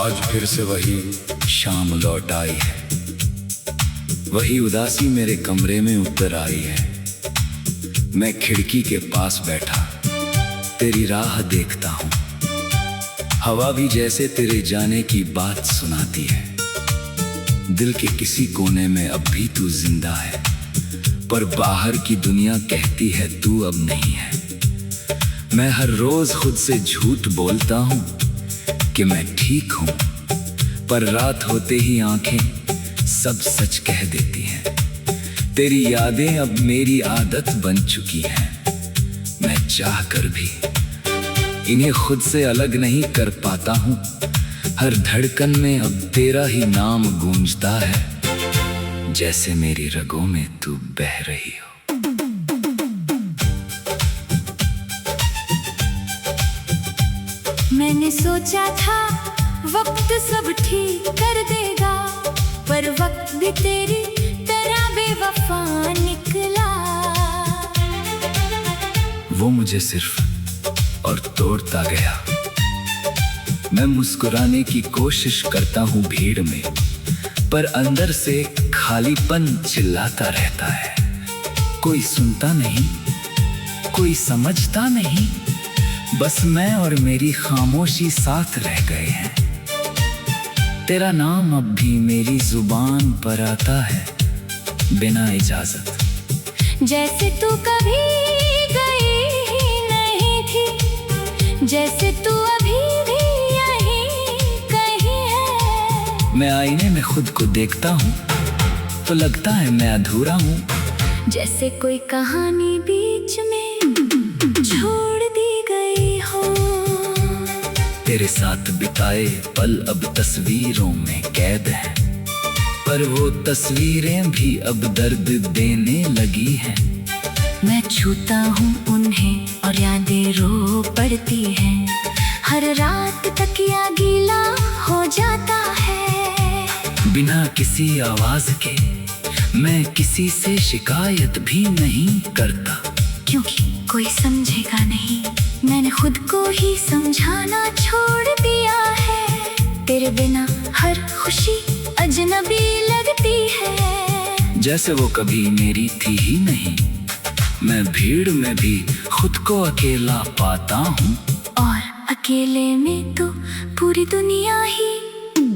आज फिर से वही शाम लौट आई है, वही उदासी मेरे कमरे में उतर आई है। मैं खिड़की के पास बैठा तेरी राह देखता हूँ, हवा भी जैसे तेरे जाने की बात सुनाती है। दिल के किसी कोने में अब भी तू जिंदा है, पर बाहर की दुनिया कहती है तू अब नहीं है। मैं हर रोज खुद से झूठ बोलता हूँ कि मैं ठीक हूँ, पर रात होते ही आंखें सब सच कह देती हैं। तेरी यादें अब मेरी आदत बन चुकी हैं, मैं चाह कर भी इन्हें खुद से अलग नहीं कर पाता हूँ। हर धड़कन में अब तेरा ही नाम गूंजता है, जैसे मेरी रगों में तू बह रही हो। मैंने सोचा था वक्त सब ठीक कर देगा, पर वक्त भी तेरी तरह बेवफा निकला। वो मुझे सिर्फ और तोड़ता गया। मैं मुस्कुराने की कोशिश करता हूँ भीड़ में, पर अंदर से खालीपन चिल्लाता रहता है। कोई सुनता नहीं, कोई समझता नहीं, बस मैं और मेरी खामोशी साथ रह गए हैं। तेरा नाम अब भी मेरी जुबान पर आता है, बिना इजाजत। जैसे तू कभी गई ही नहीं थी, जैसे तू अभी भी यहीं कहीं है। मैं आईने में खुद को देखता हूँ तो लगता है मैं अधूरा हूँ, जैसे कोई कहानी बीच में छोड़ दी गई हो। तेरे साथ बिताए पल अब तस्वीरों में कैद हैं, पर वो तस्वीरें भी अब दर्द देने लगी हैं। मैं छूता हूँ उन्हें और यादें रो पड़ती हैं। हर रात तकिया गीला हो जाता है। बिना किसी आवाज के मैं किसी से शिकायत भी नहीं करता, क्योंकि कोई समझेगा नहीं। मैंने खुद को ही समझाना छोड़ दिया है। तेरे बिना हर खुशी अजनबी लगती है, जैसे वो कभी मेरी थी ही नहीं। मैं भीड़ में भी खुद को अकेला पाता हूँ, और अकेले में तो पूरी दुनिया ही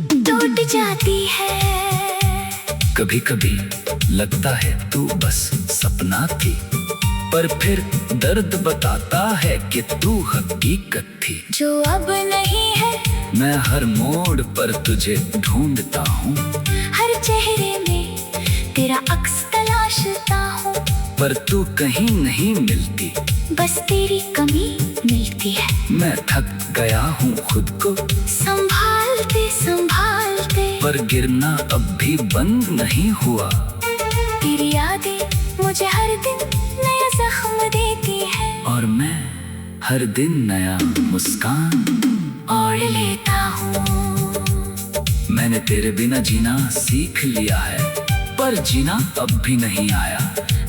टूट जाती है। कभी कभी लगता है तू बस सपना थी, पर फिर दर्द बताता है कि तू हकीकत थी जो अब नहीं है। मैं हर मोड़ पर तुझे ढूंढता हूँ, हर चेहरे में तेरा अक्स तलाशता हूँ, पर तू कहीं नहीं मिलती, बस तेरी कमी मिलती है। मैं थक गया हूँ खुद को संभालते संभालते, पर गिरना अब भी बंद नहीं हुआ। तेरी यादें मुझे हर दिन नया जख्म देती है, और मैं हर दिन नया मुस्कान ओढ़ लेता हूँ। मैंने तेरे बिना जीना सीख लिया है, पर जीना अब भी नहीं आया।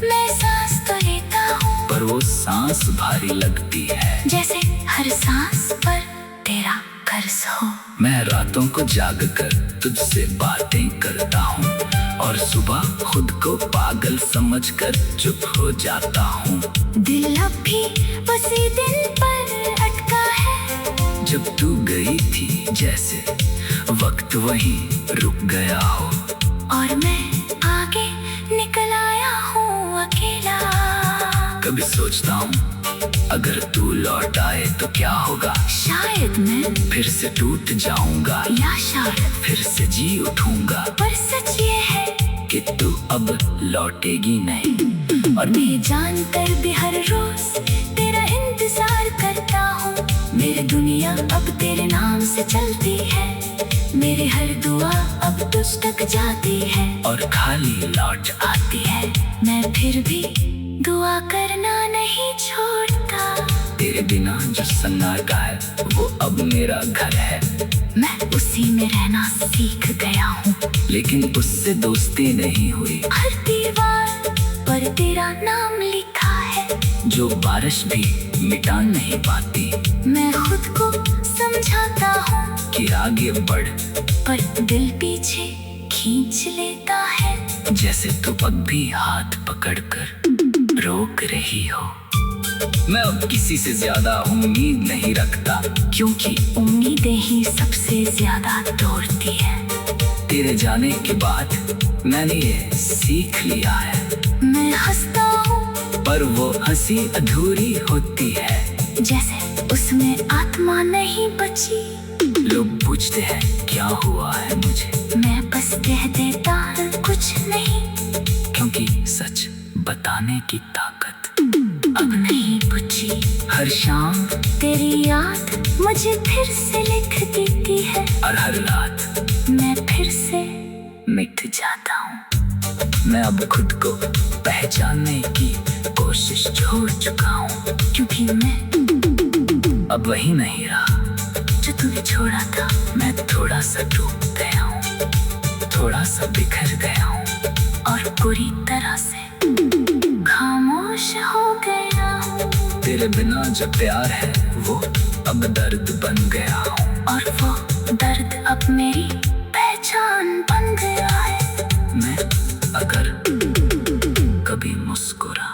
मैं सांस तो लेता हूँ, पर वो सांस भारी लगती है, जैसे हर सांस पर तेरा कर्ज हो। मैं रातों को जाग कर तुझसे बातें करता हूँ, और सुबह खुद को पागल समझकर चुप हो जाता हूँ। दिल अब भी उसी दिन पर अटका है, जब तू गई थी जैसे वक्त वहीं रुक गया हो, और मैं आगे निकल आया हूँ अकेला। कभी सोचता हूँ अगर तू लौट आए तो क्या होगा। शायद मैं फिर से टूट जाऊंगा, या शायद फिर से जी उठूंगा, पर सच ये है कि तू अब लौटेगी नहीं। और मैं जान कर भी हर रोज तेरा इंतजार करता हूँ। मेरी दुनिया अब तेरे नाम से चलती है, मेरी हर दुआ अब तुझ तक जाती है, और खाली लौट आती है। मैं फिर भी दुआ करना नहीं छोड़ता। तेरे बिना जो सन्नाटा है वो अब मेरा घर है। मैं उसी में रहना सीख गया हूँ, लेकिन उससे दोस्ती नहीं हुई। हर दीवार पर तेरा नाम लिखा है, जो बारिश भी मिटा नहीं पाती। मैं खुद को समझाता हूँ कि आगे बढ़, पर दिल पीछे खींच लेता है। जैसे तू अब भी हाथ पकड़कर रोक रही हो। मैं अब किसी से ज्यादा उम्मीद नहीं रखता, क्योंकि उम्मीदें ही सबसे ज्यादा तोड़ती है। तेरे जाने के बाद मैंने ये सीख लिया है, मैं हंसता हूँ पर वो हंसी अधूरी होती है। जैसे उसमें आत्मा नहीं बची। लोग पूछते हैं क्या हुआ है मुझे, मैं बस कह देता हूँ कुछ नहीं, क्योंकि सच बताने की ताकत अब नहीं बची। हर शाम तेरी याद मुझे फिर से लिख देती है, और हर रात मैं फिर से मिट जाता हूँ। मैं अब खुद को पहचानने की कोशिश छोड़ चुका हूँ, क्योंकि मैं अब वही नहीं रहा जो तूने छोड़ा था। मैं थोड़ा सा डूब गया हूँ, थोड़ा सा बिखर गया हूँ, और पूरी तरह से खामोश हो गया हूँ। तेरे बिना जो प्यार है वो अब दर्द बन गया हूँ, और वो दर्द अब मेरी पहचान बन गया है। मैं अगर कभी मुस्कुरा